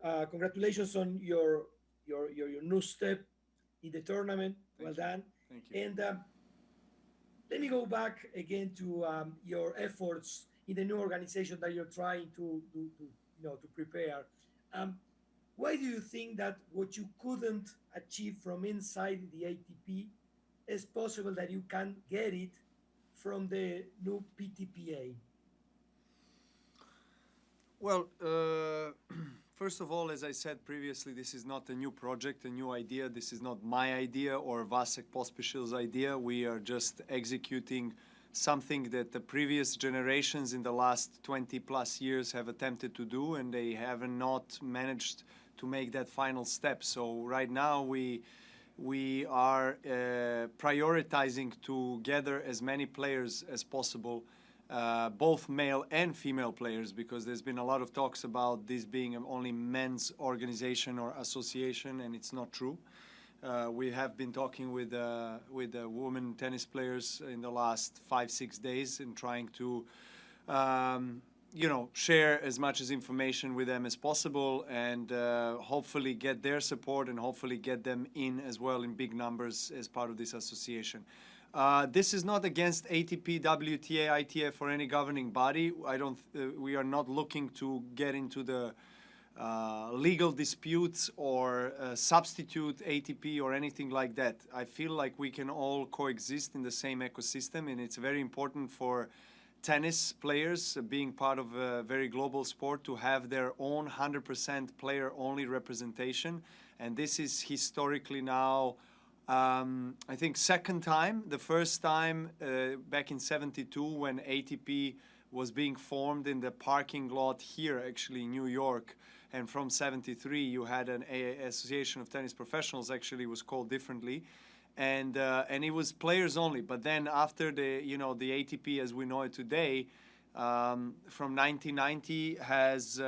Congratulations on your new step in the tournament. Well Thank you. done. Thank you. And let me go back again to your efforts in the new organization that you're trying to prepare. Um, why do you think that what you couldn't achieve from inside the ATP is possible that you can get it from the new PTPA? Well, first of all, as I said previously, this is not a new project, a new idea. This is not my idea or Vasek Pospišil's idea. We are just executing something that the previous generations in the last 20 plus years have attempted to do, and they have not managed to make that final step. So right now we are prioritizing to gather as many players as possible, both male and female players, because there's been a lot of talks about this being an only men's organization or association, and it's not true. We have been talking with women tennis players in the last 5-6 days and trying to share as much as information with them as possible, and hopefully get their support and hopefully get them in as well in big numbers as part of this association. This is not against ATP, WTA, ITF, or any governing body. We are not looking to get into the legal disputes or substitute ATP or anything like that. I feel like we can all coexist in the same ecosystem, and it's very important for tennis players, being part of a very global sport, to have their own 100% player-only representation. And this is historically now, I think, second time. The first time back in '72, when ATP was being formed in the parking lot here, actually in New York. And from '73, you had an Association of Tennis Professionals, actually was called differently. And it was players only. But then after the ATP as we know it today, from 1990 has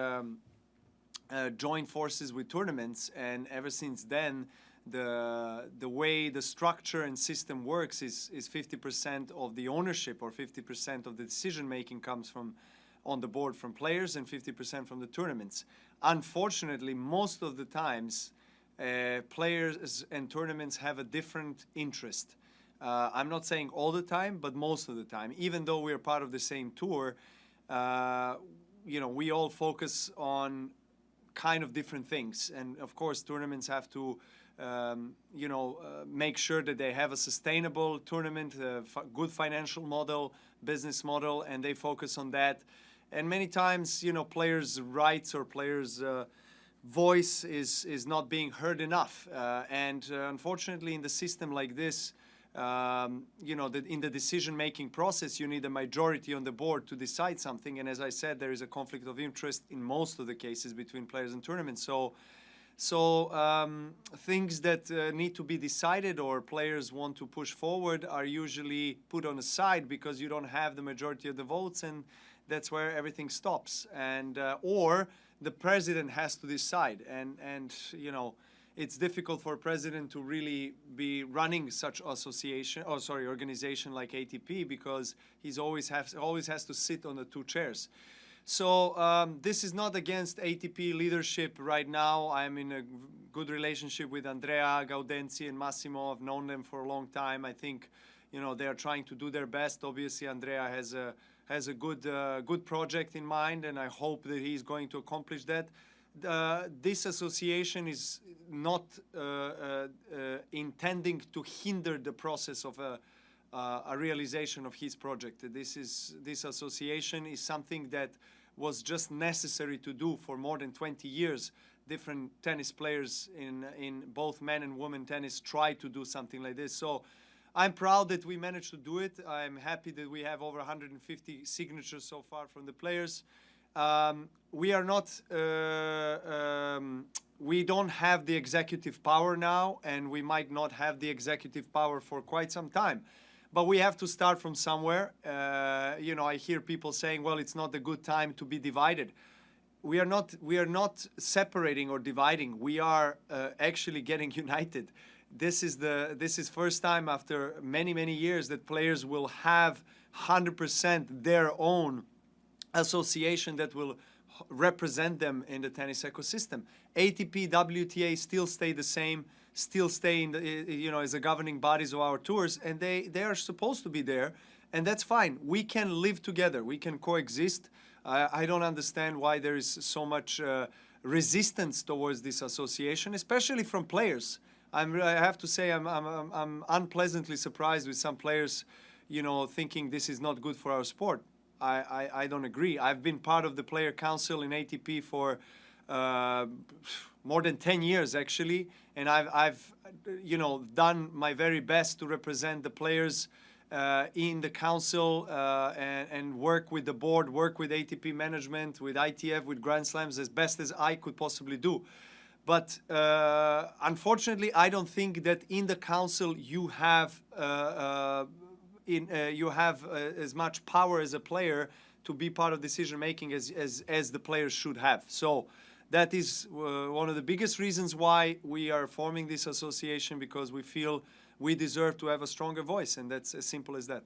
joined forces with tournaments, and ever since then, the way the structure and system works is 50% of the ownership or 50% of the decision making comes from on the board from players and 50% from the tournaments. Unfortunately, most of the times, players and tournaments have a different interest. I'm not saying all the time, but most of the time. Even though we're part of the same tour, we all focus on kind of different things. And of course, tournaments have to, make sure that they have a sustainable tournament, a good financial model, business model, and they focus on that. And many times, players' rights or players' voice is not being heard enough. And unfortunately, in the system like this, in the decision-making process, you need a majority on the board to decide something. And as I said, there is a conflict of interest in most of the cases between players and tournaments. So things that need to be decided or players want to push forward are usually put on the side because you don't have the majority of the votes, and that's where everything stops. And or the president has to decide, and it's difficult for a president to really be running such organization like ATP, because he's always has to sit on the two chairs. So this is not against ATP leadership right now. I'm in a good relationship with Andrea Gaudenzi and Massimo. I've known them for a long time. I think they are trying to do their best. Obviously, Andrea has a good project in mind, and I hope that he's going to accomplish that. This association is not intending to hinder the process of a realization of his project. This association is something that was just necessary to do for more than 20 years. Different tennis players in both men and women tennis try to do something like this. So I'm proud that we managed to do it. I'm happy that we have over 150 signatures so far from the players. We are not, we don't have the executive power now, and we might not have the executive power for quite some time. But we have to start from somewhere. I hear people saying, well, it's not a good time to be divided. We are not separating or dividing. We are actually getting united. This is first time after many, many years that players will have 100% their own association that will represent them in the tennis ecosystem. ATP, WTA still stay the same, still stay in the, as the governing bodies of our tours, and they are supposed to be there, and that's fine. We can live together. We can coexist. I don't understand why there is so much resistance towards this association, especially from players. I have to say I'm unpleasantly surprised with some players, thinking this is not good for our sport. I don't agree. I've been part of the player council in ATP for more than 10 years actually, and I've done my very best to represent the players in the council and work with the board, work with ATP management, with ITF, with Grand Slams as best as I could possibly do. But unfortunately, I don't think that in the council you have as much power as a player to be part of decision making as the players should have. So that is one of the biggest reasons why we are forming this association, because we feel we deserve to have a stronger voice, and that's as simple as that.